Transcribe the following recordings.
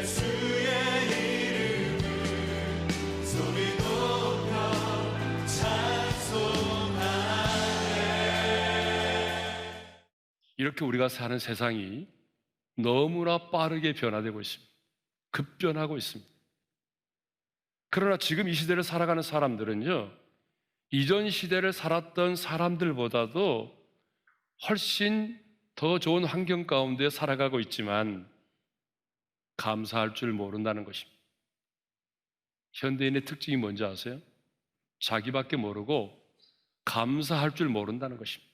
주의 이름을 소리 높여 찬송하네. 이렇게 우리가 사는 세상이 너무나 빠르게 변화되고 있습니다. 급변하고 있습니다. 그러나 지금 이 시대를 살아가는 사람들은요, 이전 시대를 살았던 사람들보다도 훨씬 더 좋은 환경 가운데 살아가고 있지만 감사할 줄 모른다는 것입니다. 현대인의 특징이 뭔지 아세요? 자기밖에 모르고 감사할 줄 모른다는 것입니다.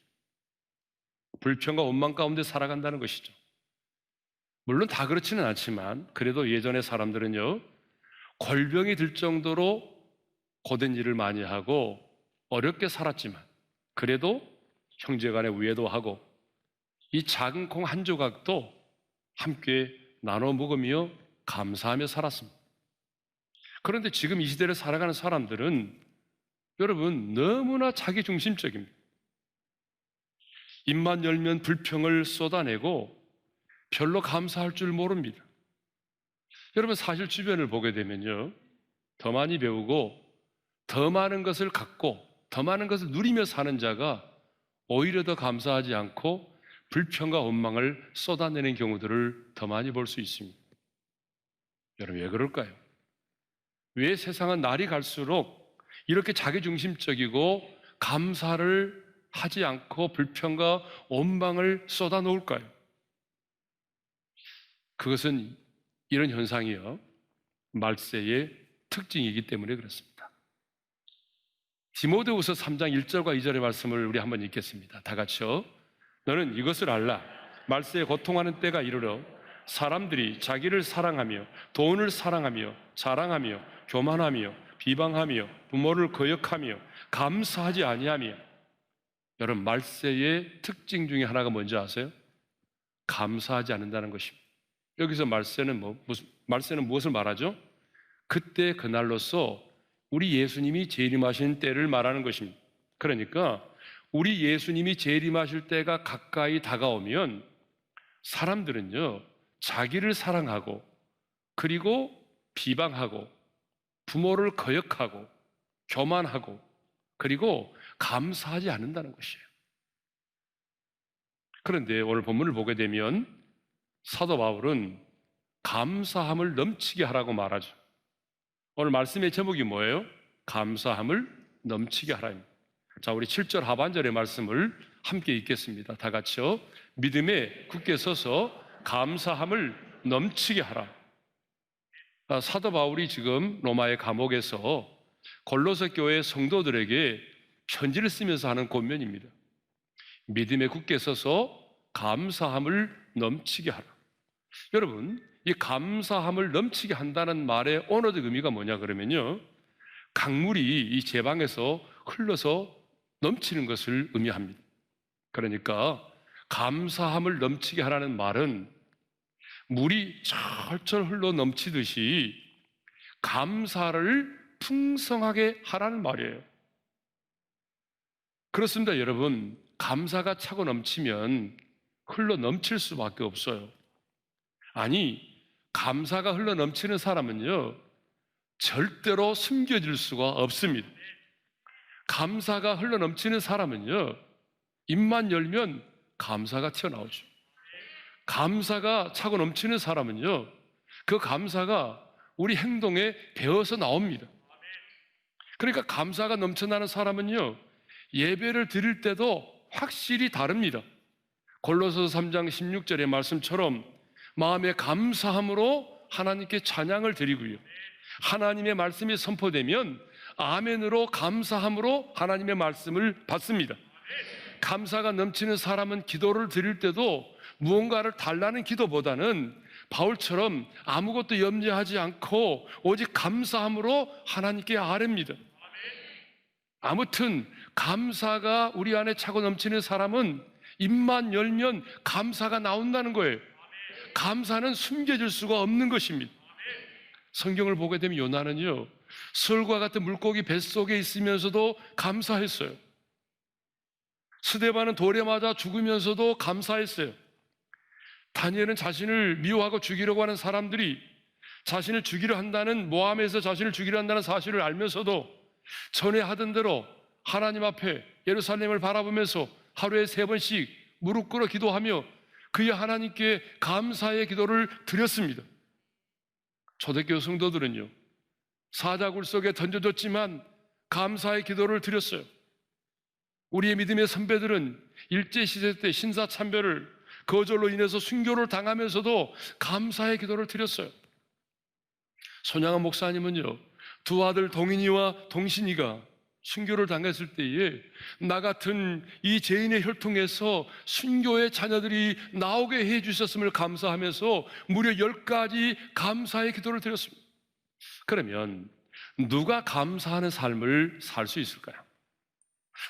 불평과 원망 가운데 살아간다는 것이죠. 물론 다 그렇지는 않지만 그래도 예전의 사람들은요, 골병이 들 정도로 고된 일을 많이 하고 어렵게 살았지만 그래도 형제간에 우애도 하고 이 작은 콩 한 조각도 함께 나눠 먹으며 감사하며 살았습니다. 그런데 지금 이 시대를 살아가는 사람들은 여러분 너무나 자기중심적입니다. 입만 열면 불평을 쏟아내고 별로 감사할 줄 모릅니다. 여러분 사실 주변을 보게 되면요, 더 많이 배우고 더 많은 것을 갖고 더 많은 것을 누리며 사는 자가 오히려 더 감사하지 않고 불평과 원망을 쏟아내는 경우들을 더 많이 볼 수 있습니다. 여러분 왜 그럴까요? 왜 세상은 날이 갈수록 이렇게 자기중심적이고 감사를 하지 않고 불평과 원망을 쏟아놓을까요? 그것은 이런 현상이요, 말세의 특징이기 때문에 그렇습니다. 디모데후서 3장 1절과 2절의 말씀을 우리 한번 읽겠습니다. 다 같이요. 너는 이것을 알라. 말세에 고통하는 때가 이르러 사람들이 자기를 사랑하며 돈을 사랑하며 자랑하며 교만하며 비방하며 부모를 거역하며 감사하지 아니하며. 여러분 말세의 특징 중에 하나가 뭔지 아세요? 감사하지 않는다는 것입니다. 여기서 말세는 말세는 무엇을 말하죠? 그때 그날로서 우리 예수님이 재림하신 때를 말하는 것입니다. 그러니까 우리 예수님이 재림하실 때가 가까이 다가오면 사람들은요, 자기를 사랑하고 그리고 비방하고 부모를 거역하고 교만하고 그리고 감사하지 않는다는 것이에요. 그런데 오늘 본문을 보게 되면 사도 바울은 감사함을 넘치게 하라고 말하죠. 오늘 말씀의 제목이 뭐예요? 감사함을 넘치게 하라입니다. 자, 우리 7절 하반절의 말씀을 함께 읽겠습니다. 다 같이요. 믿음에 굳게 서서 감사함을 넘치게 하라. 사도 바울이 지금 로마의 감옥에서 골로새 교회 성도들에게 편지를 쓰면서 하는 권면입니다. 믿음에 굳게 서서 감사함을 넘치게 하라. 여러분, 이 감사함을 넘치게 한다는 말의 언어적 의미가 뭐냐 그러면요, 강물이 이 제방에서 흘러서 넘치는 것을 의미합니다. 그러니까 감사함을 넘치게 하라는 말은 물이 철철 흘러 넘치듯이 감사를 풍성하게 하라는 말이에요. 그렇습니다, 여러분. 감사가 차고 넘치면 흘러 넘칠 수밖에 없어요. 아니, 감사가 흘러 넘치는 사람은요, 절대로 숨겨질 수가 없습니다. 감사가 흘러 넘치는 사람은요, 입만 열면 감사가 튀어나오죠. 감사가 차고 넘치는 사람은요, 그 감사가 우리 행동에 배어서 나옵니다. 그러니까 감사가 넘쳐나는 사람은요, 예배를 드릴 때도 확실히 다릅니다. 골로새서 3장 16절의 말씀처럼 마음의 감사함으로 하나님께 찬양을 드리고요, 하나님의 말씀이 선포되면 아멘으로 감사함으로 하나님의 말씀을 받습니다. 감사가 넘치는 사람은 기도를 드릴 때도 무언가를 달라는 기도보다는 바울처럼 아무것도 염려하지 않고 오직 감사함으로 하나님께 아뢰입니다. 아무튼 감사가 우리 안에 차고 넘치는 사람은 입만 열면 감사가 나온다는 거예요. 감사는 숨겨질 수가 없는 것입니다. 성경을 보게 되면 요나는요, 설과 같은 물고기 뱃속에 있으면서도 감사했어요. 스데반은 돌에 맞아 죽으면서도 감사했어요. 다니엘은 자신을 미워하고 죽이려고 하는 사람들이 자신을 죽이려 한다는, 모함에서 자신을 죽이려 한다는 사실을 알면서도 전에 하던 대로 하나님 앞에 예루살렘을 바라보면서 하루에 3번씩 무릎 꿇어 기도하며 그의 하나님께 감사의 기도를 드렸습니다. 초대교회 성도들은요, 사자굴 속에 던져졌지만 감사의 기도를 드렸어요. 우리의 믿음의 선배들은 일제시대 때 신사참배를 거절로 인해서 순교를 당하면서도 감사의 기도를 드렸어요. 손양한 목사님은요, 2 아들 동인이와 동신이가 순교를 당했을 때에 나 같은 이 죄인의 혈통에서 순교의 자녀들이 나오게 해 주셨음을 감사하면서 무려 10가지 감사의 기도를 드렸습니다. 그러면 누가 감사하는 삶을 살 수 있을까요?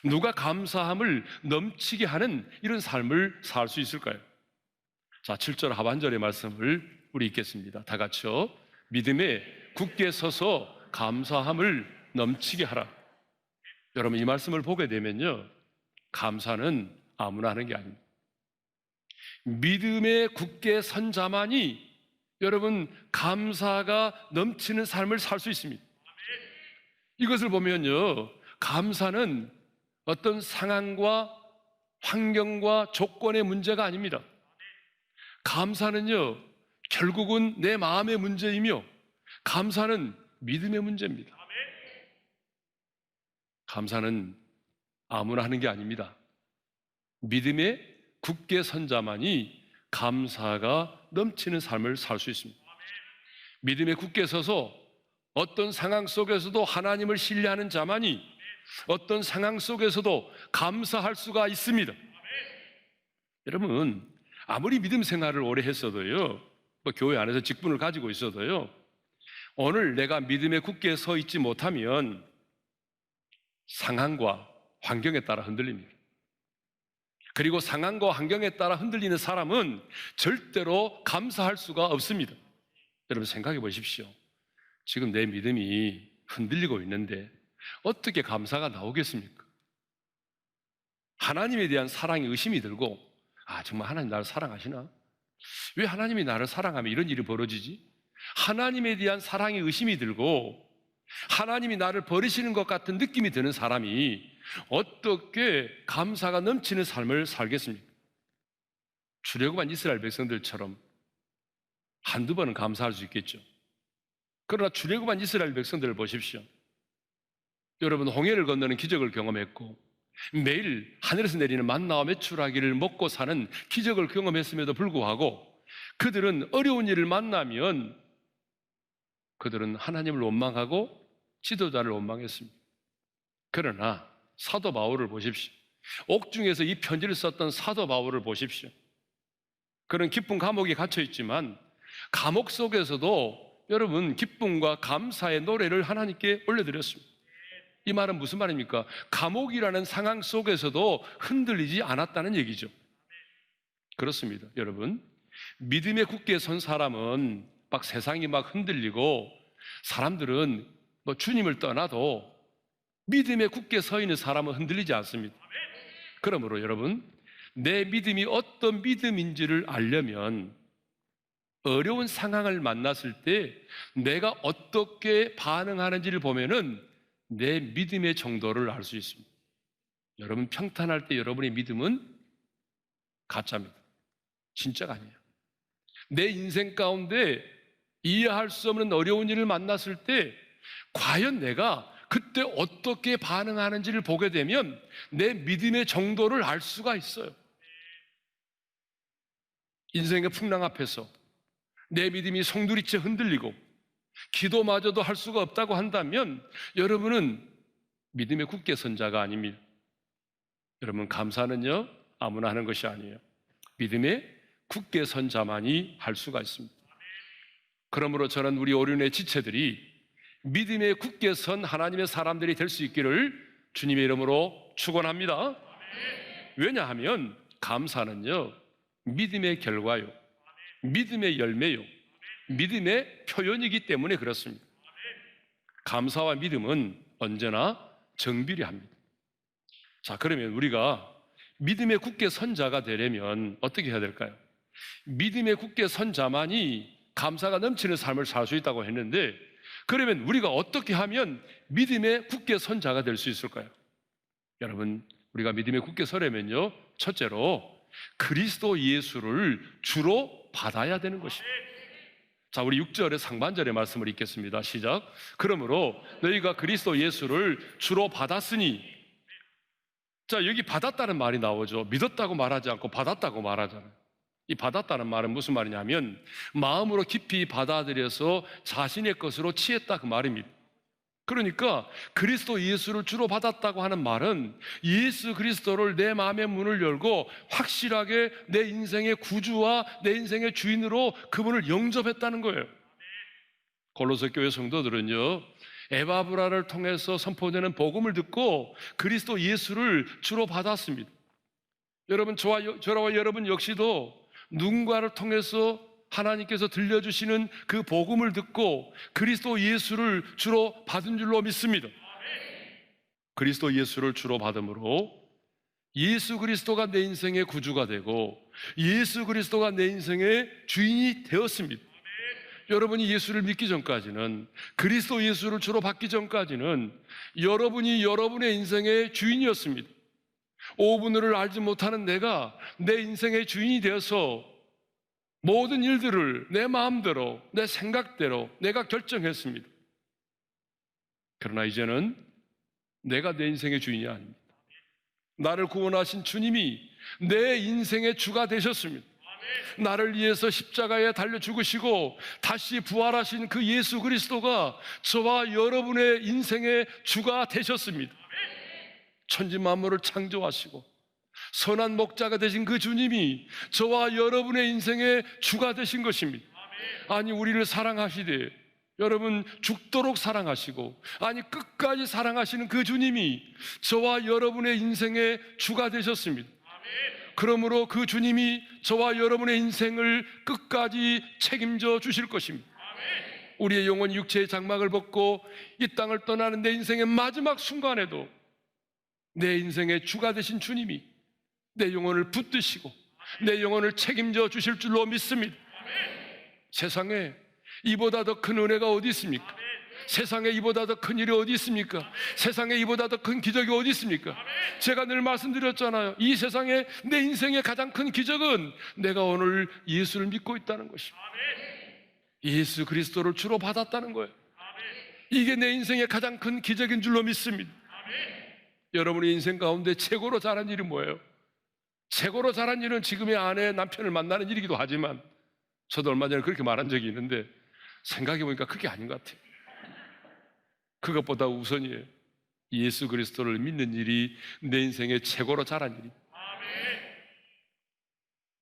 누가 감사함을 넘치게 하는 이런 삶을 살 수 있을까요? 자, 7절 하반절의 말씀을 우리 읽겠습니다. 다 같이요. 믿음에 굳게 서서 감사함을 넘치게 하라. 여러분, 이 말씀을 보게 되면요, 감사는 아무나 하는 게 아닙니다. 믿음에 굳게 선 자만이 여러분 감사가 넘치는 삶을 살 수 있습니다. 이것을 보면요, 감사는 어떤 상황과 환경과 조건의 문제가 아닙니다. 감사는요, 결국은 내 마음의 문제이며 감사는 믿음의 문제입니다. 감사는 아무나 하는 게 아닙니다. 믿음에 굳게 선 자만이 감사가 넘치는 삶을 살 수 있습니다. 믿음에 굳게 서서 어떤 상황 속에서도 하나님을 신뢰하는 자만이 어떤 상황 속에서도 감사할 수가 있습니다. 여러분, 아무리 믿음 생활을 오래 했어도요, 교회 안에서 직분을 가지고 있어도요, 오늘 내가 믿음에 굳게 서 있지 못하면 상황과 환경에 따라 흔들립니다. 그리고 상황과 환경에 따라 흔들리는 사람은 절대로 감사할 수가 없습니다. 여러분, 생각해 보십시오. 지금 내 믿음이 흔들리고 있는데 어떻게 감사가 나오겠습니까? 하나님에 대한 사랑이 의심이 들고, 정말 하나님 나를 사랑하시나? 왜 하나님이 나를 사랑하면 이런 일이 벌어지지? 하나님에 대한 사랑이 의심이 들고 하나님이 나를 버리시는 것 같은 느낌이 드는 사람이 어떻게 감사가 넘치는 삶을 살겠습니까? 출애굽한 이스라엘 백성들처럼 한두 번은 감사할 수 있겠죠. 그러나 출애굽한 이스라엘 백성들을 보십시오. 여러분, 홍해를 건너는 기적을 경험했고 매일 하늘에서 내리는 만나와 메추라기를 먹고 사는 기적을 경험했음에도 불구하고 그들은 어려운 일을 만나면 그들은 하나님을 원망하고 지도자를 원망했습니다. 그러나 사도 바울을 보십시오. 옥중에서 이 편지를 썼던 사도 바울을 보십시오. 그런 깊은 감옥에 갇혀 있지만 감옥 속에서도 여러분 기쁨과 감사의 노래를 하나님께 올려드렸습니다. 이 말은 무슨 말입니까? 감옥이라는 상황 속에서도 흔들리지 않았다는 얘기죠. 그렇습니다. 여러분, 믿음에 굳게 선 사람은 막 세상이 막 흔들리고 사람들은 주님을 떠나도 믿음에 굳게 서 있는 사람은 흔들리지 않습니다. 그러므로 여러분, 내 믿음이 어떤 믿음인지를 알려면 어려운 상황을 만났을 때 내가 어떻게 반응하는지를 보면은 내 믿음의 정도를 알 수 있습니다. 여러분, 평탄할 때 여러분의 믿음은 가짜입니다. 진짜가 아니에요. 내 인생 가운데 이해할 수 없는 어려운 일을 만났을 때 과연 내가 그때 어떻게 반응하는지를 보게 되면 내 믿음의 정도를 알 수가 있어요. 인생의 풍랑 앞에서 내 믿음이 송두리째 흔들리고 기도마저도 할 수가 없다고 한다면 여러분은 믿음에 굳게 선 자가 아닙니다. 여러분, 감사는요 아무나 하는 것이 아니에요. 믿음에 굳게 선 자만이 할 수가 있습니다. 그러므로 저는 우리 오륜의 지체들이 믿음에 굳게 선 하나님의 사람들이 될 수 있기를 주님의 이름으로 축원합니다. 왜냐하면 감사는요 믿음의 결과요, 믿음의 열매요, 믿음의 표현이기 때문에 그렇습니다. 감사와 믿음은 언제나 정비례 합니다. 자, 그러면 우리가 믿음에 굳게 선 자가 되려면 어떻게 해야 될까요? 믿음에 굳게 선 자만이 감사가 넘치는 삶을 살 수 있다고 했는데, 그러면 우리가 어떻게 하면 믿음의 굳게 선 자가 될 수 있을까요? 여러분, 우리가 믿음에 굳게 서려면요, 첫째로 그리스도 예수를 주로 받아야 되는 것입니다. 자, 우리 6절의 상반절의 말씀을 읽겠습니다. 시작. 그러므로 너희가 그리스도 예수를 주로 받았으니. 자, 여기 받았다는 말이 나오죠. 믿었다고 말하지 않고 받았다고 말하잖아요. 이 받았다는 말은 무슨 말이냐면 마음으로 깊이 받아들여서 자신의 것으로 취했다, 그 말입니다. 그러니까 그리스도 예수를 주로 받았다고 하는 말은 예수 그리스도를 내 마음의 문을 열고 확실하게 내 인생의 구주와 내 인생의 주인으로 그분을 영접했다는 거예요. 골로새 교회 성도들은요, 에바브라를 통해서 선포되는 복음을 듣고 그리스도 예수를 주로 받았습니다. 여러분, 저와 여러분 역시도 누군가를 통해서 하나님께서 들려주시는 그 복음을 듣고 그리스도 예수를 주로 받은 줄로 믿습니다. 그리스도 예수를 주로 받음으로 예수 그리스도가 내 인생의 구주가 되고 예수 그리스도가 내 인생의 주인이 되었습니다. 여러분이 예수를 믿기 전까지는, 그리스도 예수를 주로 받기 전까지는 여러분이 여러분의 인생의 주인이었습니다. 오분을 알지 못하는 내가 내 인생의 주인이 되어서 모든 일들을 내 마음대로, 내 생각대로 내가 결정했습니다. 그러나 이제는 내가 내 인생의 주인이 아닙니다. 나를 구원하신 주님이 내 인생의 주가 되셨습니다. 나를 위해서 십자가에 달려 죽으시고 다시 부활하신 그 예수 그리스도가 저와 여러분의 인생의 주가 되셨습니다. 천지 만물을 창조하시고 선한 목자가 되신 그 주님이 저와 여러분의 인생의 주가 되신 것입니다. 아니, 우리를 사랑하시되 여러분 죽도록 사랑하시고, 아니 끝까지 사랑하시는 그 주님이 저와 여러분의 인생의 주가 되셨습니다. 그러므로 그 주님이 저와 여러분의 인생을 끝까지 책임져 주실 것입니다. 우리의 영혼이 육체의 장막을 벗고 이 땅을 떠나는 내 인생의 마지막 순간에도 내 인생의 주가 되신 주님이 내 영혼을 붙드시고 내 영혼을 책임져 주실 줄로 믿습니다. 세상에 이보다 더 큰 은혜가 어디 있습니까? 세상에 이보다 더 큰 일이 어디 있습니까? 세상에 이보다 더 큰 기적이 어디 있습니까? 제가 늘 말씀드렸잖아요. 이 세상에 내 인생의 가장 큰 기적은 내가 오늘 예수를 믿고 있다는 것입니다. 예수 그리스도를 주로 받았다는 거예요. 이게 내 인생의 가장 큰 기적인 줄로 믿습니다. 여러분의 인생 가운데 최고로 잘한 일이 뭐예요? 최고로 잘한 일은 지금의 아내, 남편을 만나는 일이기도 하지만 저도 얼마 전에 그렇게 말한 적이 있는데 생각해보니까 그게 아닌 것 같아요. 그것보다 우선이에요. 예수 그리스도를 믿는 일이 내 인생의 최고로 잘한 일이에요.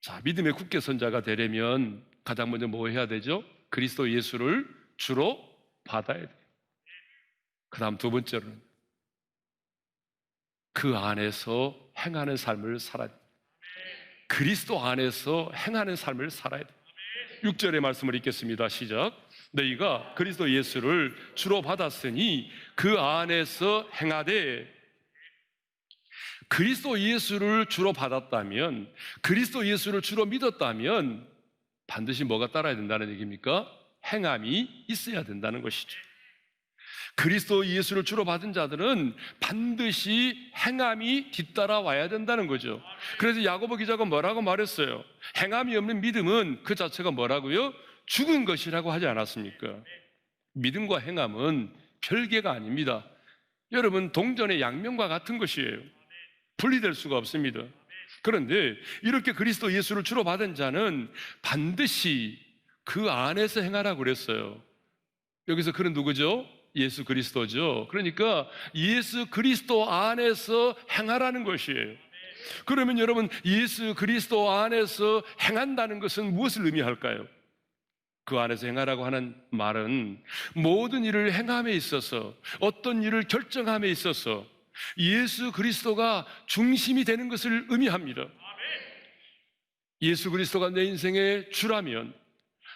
자, 믿음의 굳게 선 자가 되려면 가장 먼저 뭐 해야 되죠? 그리스도 예수를 주로 받아야 돼요. 그 다음 두 번째로는 그 안에서 행하는 삶을 살아야 돼요. 그리스도 안에서 행하는 삶을 살아야 돼요. 6절의 말씀을 읽겠습니다. 시작. 너희가 그리스도 예수를 주로 받았으니 그 안에서 행하되. 그리스도 예수를 주로 받았다면, 그리스도 예수를 주로 믿었다면 반드시 뭐가 따라야 된다는 얘기입니까? 행함이 있어야 된다는 것이죠. 그리스도 예수를 주로 받은 자들은 반드시 행함이 뒤따라 와야 된다는 거죠. 그래서 야고보 기자가 뭐라고 말했어요? 행함이 없는 믿음은 그 자체가 뭐라고요? 죽은 것이라고 하지 않았습니까? 믿음과 행함은 별개가 아닙니다. 여러분, 동전의 양면과 같은 것이에요. 분리될 수가 없습니다. 그런데 이렇게 그리스도 예수를 주로 받은 자는 반드시 그 안에서 행하라고 그랬어요. 여기서 그는 누구죠? 예수 그리스도죠. 그러니까 예수 그리스도 안에서 행하라는 것이에요. 그러면 여러분, 예수 그리스도 안에서 행한다는 것은 무엇을 의미할까요? 그 안에서 행하라고 하는 말은 모든 일을 행함에 있어서, 어떤 일을 결정함에 있어서 예수 그리스도가 중심이 되는 것을 의미합니다. 예수 그리스도가 내 인생의 주라면,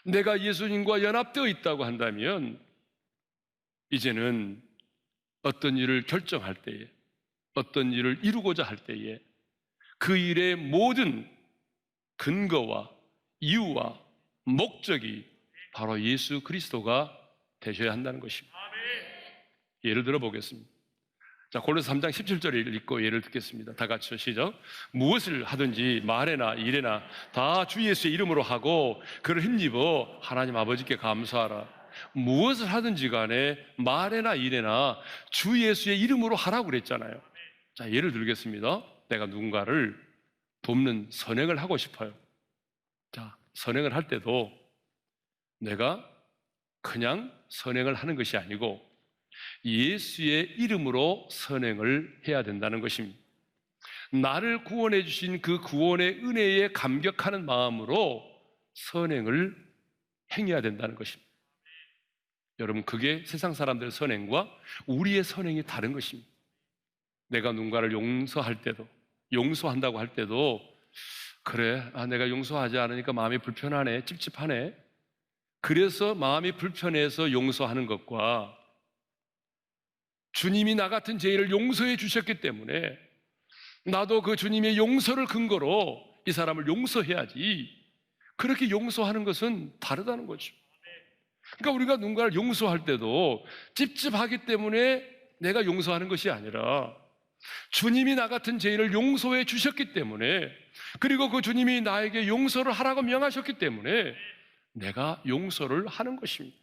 내가 예수님과 연합되어 있다고 한다면 이제는 어떤 일을 결정할 때에, 어떤 일을 이루고자 할 때에 그 일의 모든 근거와 이유와 목적이 바로 예수 그리스도가 되셔야 한다는 것입니다. 예를 들어 보겠습니다. 자, 골로새 3장 17절을 읽고 예를 듣겠습니다. 다 같이요, 시작. 무엇을 하든지 말에나 일에나 다 주 예수의 이름으로 하고 그를 힘입어 하나님 아버지께 감사하라. 무엇을 하든지 간에 말에나 일에나 주 예수의 이름으로 하라고 그랬잖아요. 자, 예를 들겠습니다. 내가 누군가를 돕는 선행을 하고 싶어요. 자, 선행을 할 때도 내가 그냥 선행을 하는 것이 아니고 예수의 이름으로 선행을 해야 된다는 것입니다. 나를 구원해 주신 그 구원의 은혜에 감격하는 마음으로 선행을 행해야 된다는 것입니다. 여러분, 그게 세상 사람들의 선행과 우리의 선행이 다른 것입니다. 내가 누군가를 용서할 때도, 용서한다고 할 때도 그래, 내가 용서하지 않으니까 마음이 불편하네, 찝찝하네, 그래서 마음이 불편해서 용서하는 것과 주님이 나 같은 죄인을 용서해 주셨기 때문에 나도 그 주님의 용서를 근거로 이 사람을 용서해야지, 그렇게 용서하는 것은 다르다는 거죠. 그러니까 우리가 누군가를 용서할 때도 찝찝하기 때문에 내가 용서하는 것이 아니라 주님이 나 같은 죄인을 용서해 주셨기 때문에, 그리고 그 주님이 나에게 용서를 하라고 명하셨기 때문에 내가 용서를 하는 것입니다.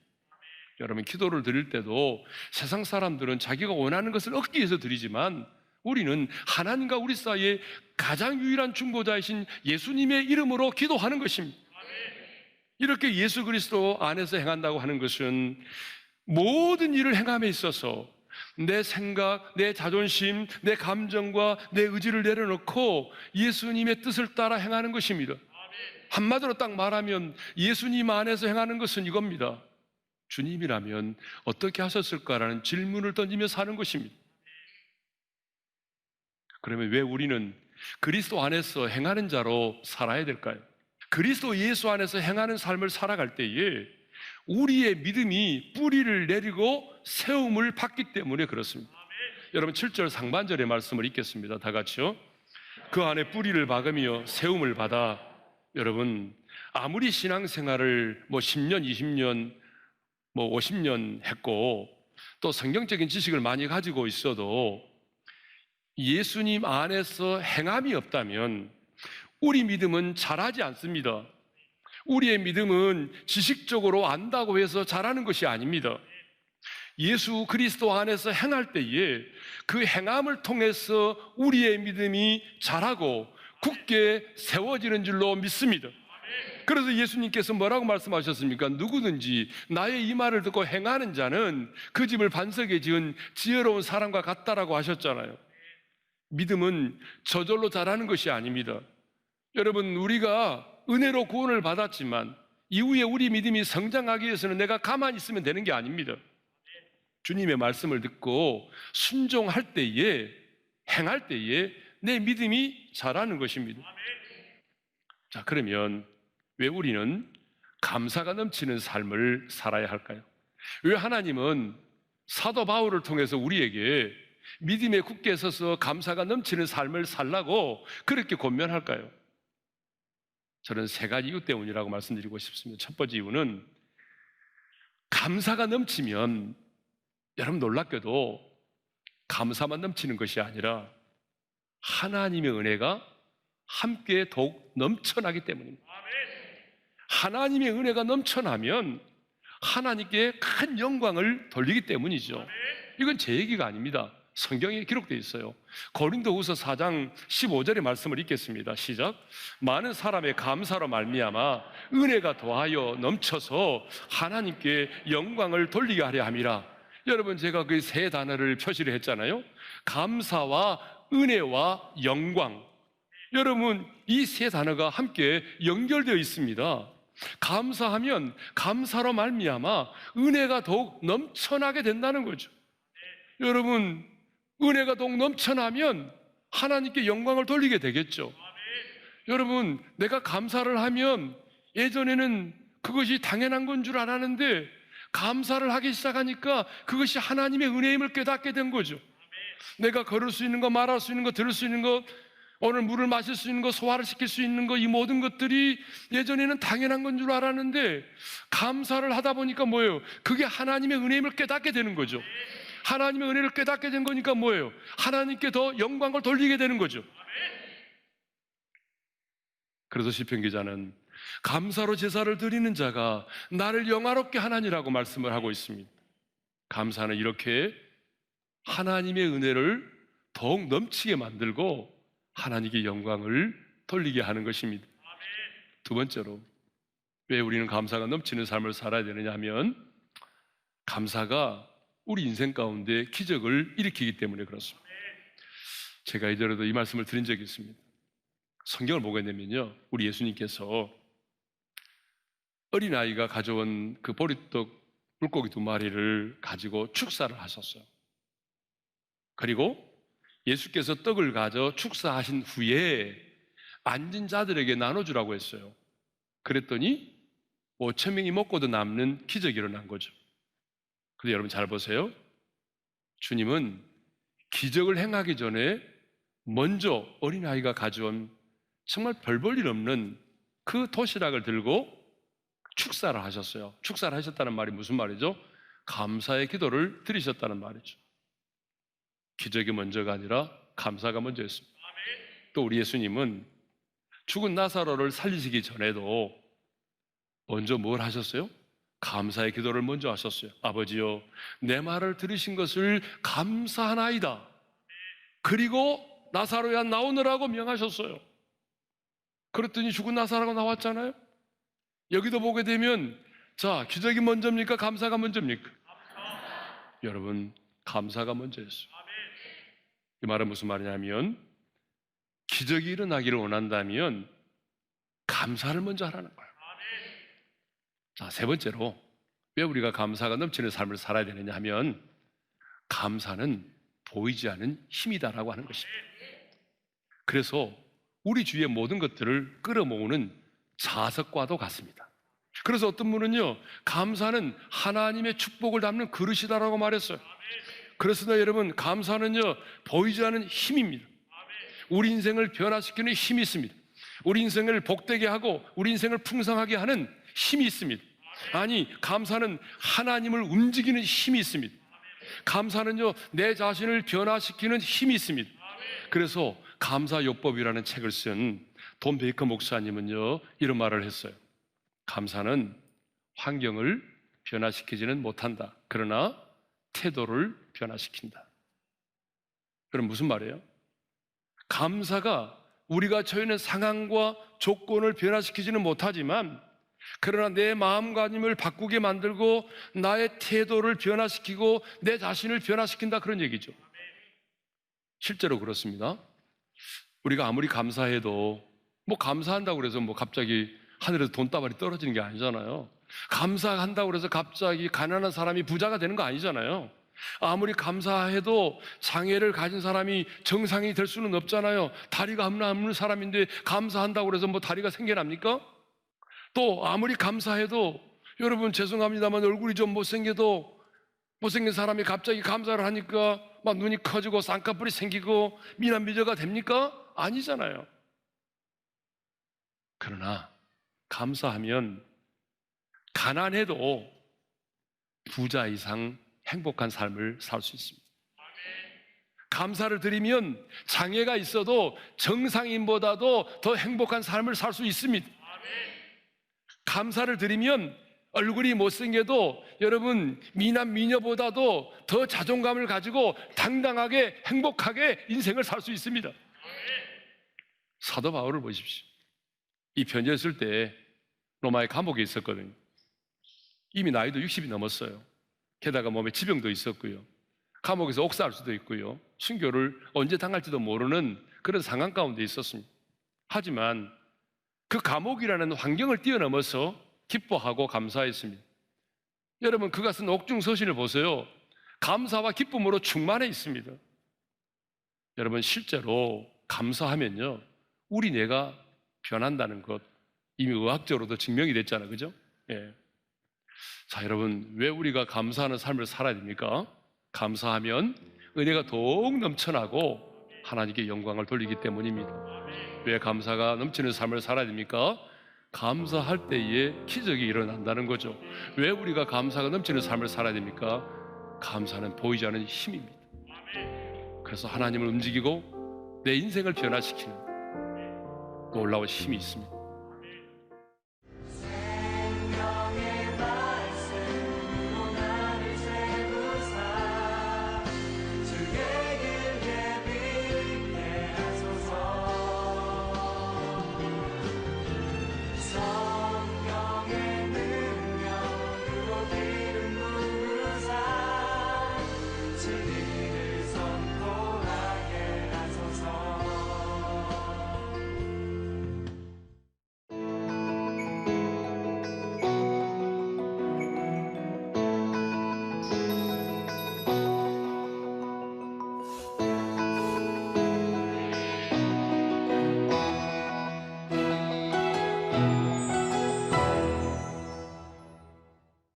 여러분, 기도를 드릴 때도 세상 사람들은 자기가 원하는 것을 얻기 위해서 드리지만 우리는 하나님과 우리 사이에 가장 유일한 중보자이신 예수님의 이름으로 기도하는 것입니다. 이렇게 예수 그리스도 안에서 행한다고 하는 것은 모든 일을 행함에 있어서 내 생각, 내 자존심, 내 감정과 내 의지를 내려놓고 예수님의 뜻을 따라 행하는 것입니다. 한마디로 딱 말하면 예수님 안에서 행하는 것은 이겁니다. 주님이라면 어떻게 하셨을까라는 질문을 던지며 사는 것입니다. 그러면 왜 우리는 그리스도 안에서 행하는 자로 살아야 될까요? 그리스도 예수 안에서 행하는 삶을 살아갈 때에 우리의 믿음이 뿌리를 내리고 세움을 받기 때문에 그렇습니다. 여러분, 7절 상반절의 말씀을 읽겠습니다. 다 같이요. 그 안에 뿌리를 박으며 세움을 받아. 여러분, 아무리 신앙생활을 10년, 20년, 50년 했고 또 성경적인 지식을 많이 가지고 있어도 예수님 안에서 행함이 없다면 우리 믿음은 자라지 않습니다. 우리의 믿음은 지식적으로 안다고 해서 자라는 것이 아닙니다. 예수 그리스도 안에서 행할 때에 그 행함을 통해서 우리의 믿음이 자라고 굳게 세워지는 줄로 믿습니다. 그래서 예수님께서 뭐라고 말씀하셨습니까? 누구든지 나의 이 말을 듣고 행하는 자는 그 집을 반석에 지은 지혜로운 사람과 같다라고 하셨잖아요. 믿음은 저절로 자라는 것이 아닙니다. 여러분, 우리가 은혜로 구원을 받았지만 이후에 우리 믿음이 성장하기 위해서는 내가 가만히 있으면 되는 게 아닙니다. 주님의 말씀을 듣고 순종할 때에, 행할 때에 내 믿음이 자라는 것입니다. 자, 그러면 왜 우리는 감사가 넘치는 삶을 살아야 할까요? 왜 하나님은 사도 바울을 통해서 우리에게 믿음에 굳게 서서 감사가 넘치는 삶을 살라고 그렇게 권면할까요? 저는 세 가지 이유 때문이라고 말씀드리고 싶습니다. 첫 번째 이유는 감사가 넘치면, 여러분 놀랍게도 감사만 넘치는 것이 아니라 하나님의 은혜가 함께 더욱 넘쳐나기 때문입니다. 하나님의 은혜가 넘쳐나면 하나님께 큰 영광을 돌리기 때문이죠. 이건 제 얘기가 아닙니다. 성경에 기록되어 있어요. 고린도후서 4장 15절의 말씀을 읽겠습니다. 시작. 많은 사람의 감사로 말미암아 은혜가 더하여 넘쳐서 하나님께 영광을 돌리게 하려 함이라. 여러분, 제가 그 세 단어를 표시를 했잖아요. 감사와 은혜와 영광. 여러분, 이 세 단어가 함께 연결되어 있습니다. 감사하면 감사로 말미암아 은혜가 더욱 넘쳐나게 된다는 거죠. 여러분, 은혜가 더욱 넘쳐나면 하나님께 영광을 돌리게 되겠죠. 여러분, 내가 감사를 하면 예전에는 그것이 당연한 건 줄 알았는데 감사를 하기 시작하니까 그것이 하나님의 은혜임을 깨닫게 된 거죠. 내가 걸을 수 있는 거, 말할 수 있는 거, 들을 수 있는 거, 오늘 물을 마실 수 있는 거, 소화를 시킬 수 있는 거, 이 모든 것들이 예전에는 당연한 건 줄 알았는데 감사를 하다 보니까 뭐예요? 그게 하나님의 은혜임을 깨닫게 되는 거죠. 하나님의 은혜를 깨닫게 된 거니까 뭐예요? 하나님께 더 영광을 돌리게 되는 거죠. 그래서 시편 기자는 감사로 제사를 드리는 자가 나를 영화롭게 하나니라고 말씀을 하고 있습니다. 감사는 이렇게 하나님의 은혜를 더욱 넘치게 만들고 하나님께 영광을 돌리게 하는 것입니다. 두 번째로 왜 우리는 감사가 넘치는 삶을 살아야 되느냐 하면 감사가 우리 인생 가운데 기적을 일으키기 때문에 그렇습니다. 제가 이전에도 이 말씀을 드린 적이 있습니다. 성경을 보게 되면요, 우리 예수님께서 어린아이가 가져온 그 보리떡 물고기 2마리를 가지고 축사를 하셨어요. 그리고 예수께서 떡을 가져 축사하신 후에 앉은 자들에게 나눠주라고 했어요. 그랬더니 5,000명이 먹고도 남는 기적이 일어난 거죠. 그런데 여러분 잘 보세요. 주님은 기적을 행하기 전에 먼저 어린아이가 가져온 정말 별 볼 일 없는 그 도시락을 들고 축사를 하셨어요. 축사를 하셨다는 말이 무슨 말이죠? 감사의 기도를 드리셨다는 말이죠. 기적이 먼저가 아니라 감사가 먼저였습니다. 또 우리 예수님은 죽은 나사로를 살리시기 전에도 먼저 뭘 하셨어요? 감사의 기도를 먼저 하셨어요. 아버지요, 내 말을 들으신 것을 감사하나이다. 그리고 나사로야 나오느라고 명하셨어요. 그랬더니 죽은 나사로가 나왔잖아요. 여기도 보게 되면 자, 기적이 먼저입니까? 감사가 먼저입니까? 여러분, 감사가 먼저였어요. 이 말은 무슨 말이냐면 기적이 일어나기를 원한다면 감사를 먼저 하라는 거예요. 자, 세 번째로 왜 우리가 감사가 넘치는 삶을 살아야 되느냐 하면 감사는 보이지 않은 힘이다라고 하는 것입니다. 그래서 우리 주위의 모든 것들을 끌어모으는 자석과도 같습니다. 그래서 어떤 분은요, 감사는 하나님의 축복을 담는 그릇이다라고 말했어요. 그래서 여러분, 감사는요, 보이지 않는 힘입니다. 우리 인생을 변화시키는 힘이 있습니다. 우리 인생을 복되게 하고 우리 인생을 풍성하게 하는 힘이 있습니다. 아니, 감사는 하나님을 움직이는 힘이 있습니다. 감사는요, 내 자신을 변화시키는 힘이 있습니다. 그래서 감사요법이라는 책을 쓴 돈 베이커 목사님은요, 이런 말을 했어요. 감사는 환경을 변화시키지는 못한다. 그러나 태도를 변화시킨다. 그럼 무슨 말이에요? 감사가 우리가 처해 있는 상황과 조건을 변화시키지는 못하지만 그러나 내 마음가짐을 바꾸게 만들고 나의 태도를 변화시키고 내 자신을 변화시킨다, 그런 얘기죠. 실제로 그렇습니다. 우리가 아무리 감사해도 뭐 감사한다고 그래서 뭐 갑자기 하늘에서 돈다발이 떨어지는 게 아니잖아요. 감사한다고 그래서 갑자기 가난한 사람이 부자가 되는 거 아니잖아요. 아무리 감사해도 장애를 가진 사람이 정상이 될 수는 없잖아요. 다리가 없는 사람인데 감사한다고 그래서 뭐 다리가 생겨납니까? 또 아무리 감사해도 여러분 죄송합니다만 얼굴이 좀 못생겨도 못생긴 사람이 갑자기 감사를 하니까 막 눈이 커지고 쌍꺼풀이 생기고 미남미녀가 됩니까? 아니잖아요. 그러나 감사하면 가난해도 부자 이상 행복한 삶을 살 수 있습니다. 감사를 드리면 장애가 있어도 정상인보다도 더 행복한 삶을 살 수 있습니다. 감사를 드리면 얼굴이 못생겨도 여러분 미남 미녀보다도 더 자존감을 가지고 당당하게 행복하게 인생을 살 수 있습니다. 사도 바울을 보십시오. 이 편지를 쓸 때 로마의 감옥에 있었거든요. 이미 나이도 60이 넘었어요. 게다가 몸에 지병도 있었고요. 감옥에서 옥사할 수도 있고요. 순교를 언제 당할지도 모르는 그런 상황 가운데 있었습니다. 하지만 그 감옥이라는 환경을 뛰어넘어서 기뻐하고 감사했습니다. 여러분, 그가 쓴 옥중서신을 보세요. 감사와 기쁨으로 충만해 있습니다. 여러분, 실제로 감사하면요, 우리 뇌가 변한다는 것 이미 의학적으로도 증명이 됐잖아요. 그죠? 예. 자, 여러분, 왜 우리가 감사하는 삶을 살아야 됩니까? 감사하면 은혜가 더욱 넘쳐나고 하나님께 영광을 돌리기 때문입니다. 왜 감사가 넘치는 삶을 살아야 됩니까? 감사할 때에 기적이 일어난다는 거죠. 왜 우리가 감사가 넘치는 삶을 살아야 됩니까? 감사는 보이지 않는 힘입니다. 그래서 하나님을 움직이고 내 인생을 변화시키는 놀라운 힘이 있습니다.